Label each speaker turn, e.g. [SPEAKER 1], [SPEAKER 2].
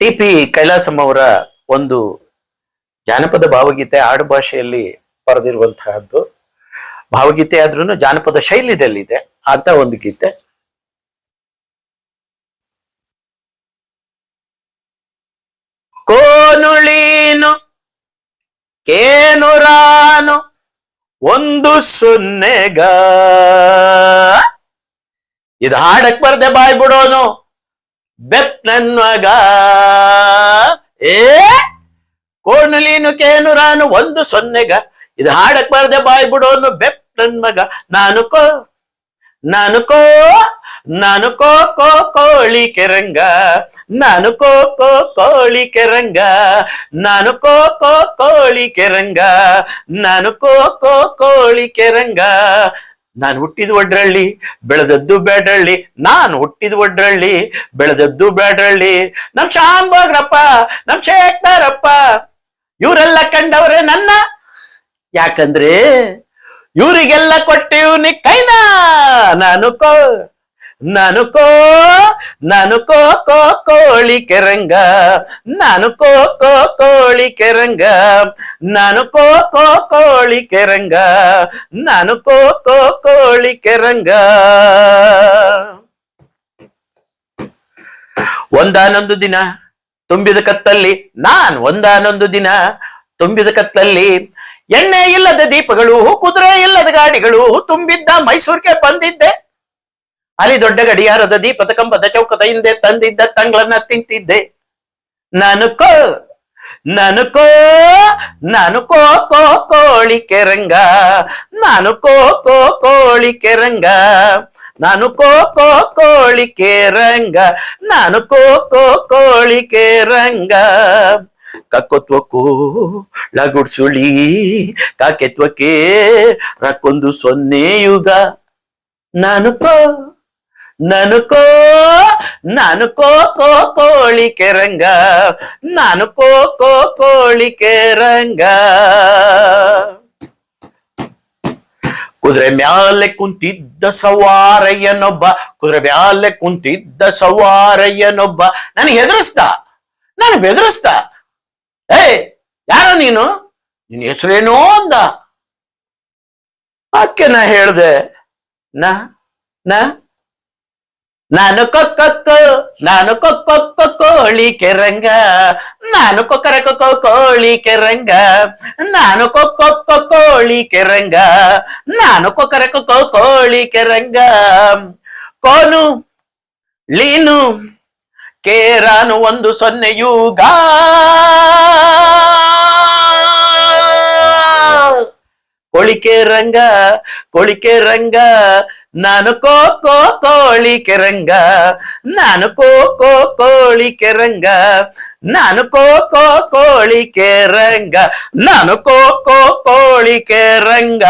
[SPEAKER 1] ಟಿ.ಪಿ. ಕೈಲಾಸಂ ಅವರ ಒಂದು ಜಾನಪದ ಭಾವಗೀತೆ ಆಡು ಭಾಷೆಯಲ್ಲಿ ಬರೆದಿರುವಂತಹದ್ದು. ಭಾವಗೀತೆ ಆದ್ರೂ ಜಾನಪದ ಶೈಲಿಯಲ್ಲಿದೆ ಅಂತ ಒಂದು ಗೀತೆ. ಕೋನುಳೀನು ಕೇನುರಾನು ಒಂದು ಸೊನ್ನೆಗ, ಇದು ಹಾಡಕ್ ಬರ್ದೆ ಬಾಯ್ ಬಿಡೋನು ಬೆಪ್ ನನ್ ಮಗ. ಕೋಣಲೀನು ಕೇನುರಾನು ಒಂದು ಸೊನ್ನೆಗ, ಇದು ಹಾಡಕ್ ಬರ್ದೆ ಬಾಯ್ ಬಿಡೋನು ಬೆಪ್ ನನ್ ಮಗ. ನಾನು ಕೋ ಕೋಳಿ ಕೆರಂಗ, ನಾನು ಕೋ ಕೋಳಿ ಕೆರಂಗ, ನಾನು ಕೋ ಕೋಳಿ ಕೆರಂಗ, ನಾನು ಕೋ ಕೋಳಿ ಕೆರಂಗ. ನಾನು ಹುಟ್ಟಿದ ಒಡ್ರಳ್ಳಿ ಬೆಳೆದದ್ದು ಬೇಡಳ್ಳಿ, ನಾನು ಹುಟ್ಟಿದ ಒಡ್ರಳ್ಳಿ ಬೆಳೆದದ್ದು ಬೇಡಳ್ಳಿ. ನಮ್ ಶಾಂಭೋಗ್ರಪ್ಪ ನಮ್ ಶೇಖರಪ್ಪ ಇವರೆಲ್ಲ ಕಂಡವ್ರೆ ನನ್ನ, ಯಾಕಂದ್ರೆ ಇವರಿಗೆಲ್ಲ ಕೊಟ್ಟಿವ್ನಿ ಕೈನ. ನಾನು ಕೋ ಕೋಳಿ ಕೆರಂಗ, ನಾನು ಕೋ ಕೋಳಿ ಕೆರಂಗ, ನಾನು ಕೋ ಕೋಳಿ ಕೆರಂಗ, ನಾನು ಕೋ ಕೋಳಿ ಕೆರಂಗ. ಒಂದಾನೊಂದು ದಿನ ತುಂಬಿದ ಕತ್ತಲ್ಲಿ ಒಂದಾನೊಂದು ದಿನ ತುಂಬಿದ ಕತ್ತಲ್ಲಿ ಎಣ್ಣೆ ಇಲ್ಲದ ದೀಪಗಳು, ಕುದುರೆ ಇಲ್ಲದ ಗಾಡಿಗಳು ತುಂಬಿದ್ದ ಮೈಸೂರಿಗೆ ಬಂದಿದ್ದೆ. ಅಲ್ಲಿ ದೊಡ್ಡ ಗಡಿಯಾರದ ದೀಪದ ಕಂಬದ ಚೌಕದ ಹಿಂದೆ ತಂದಿದ್ದ ತಂಗಳನ್ನ ತಿಂತಿದ್ದೆ. ನಾನು ಕೋ ಕೋಳಿ ಕೆರಂಗ, ನಾನು ಕೋ ಕೋಳಿ ಕೆರಂಗ, ನಾನು ಕೋ ಕೋಳಿ ಕೆರಂಗ, ನಾನು ಕೋ ಕೋಳಿ ಕೆರಂಗ. ಕಕ್ಕೊತ್ವಕ್ಕೂ ಲಗುಡ್ಸುಳಿ ಕಾಕೆತ್ವಕ್ಕೆ ರಕ್ಕೊಂದು ಸೊನ್ನೆ ಯುಗ. ನಾನು ಕೋ ಕೋಳಿ ಕೆರಂಗ, ನಾನು ಕೋ ಕೋಳಿ ಕೆರಂಗ. ಕುದುರೆ ಮ್ಯಾಲೆ ಕುಂತಿದ್ದ ಸವಾರಯ್ಯನೊಬ್ಬ, ಕುದುರೆ ಮ್ಯಾಲೆ ಕುಂತಿದ್ದ ಸವಾರಯ್ಯನೊಬ್ಬ ನನಗೆ ಬೆದರಿಸ್ದ. ಯಾರ ನೀನು, ನಿನ್ನ ಹೆಸರೇನೋ ಅಂದ. ಅದಕ್ಕೆ ನಾ ಹೇಳ್ದೆ, ನಾನು ಕೋಳಿ ಕೆರಂಗ, ನಾನು ಕೋಳಿ ಕೆರಂಗ, ನಾನು ಕೋಳಿ ಕೆರಂಗ, ನಾನು ಕೋಳಿ ಕೆರಂಗ. ಕೋನು ಲೀನು ಕೇರಾನು ಒಂದು ಸೊನ್ನೆ ಯುಗ, ಕೋಳಿ ಕೆರಂಗ, ನಾನು ಕೋ ಕೋಳಿ ಕೆರಂಗ, ನಾನು ಕೋ ಕೋಳಿ ಕೆರಂಗ, ನಾನು ಕೋ ಕೋಳಿ ಕೆರಂಗ, ನಾನು ಕೋ ಕೋಳಿ ಕೆರಂಗ.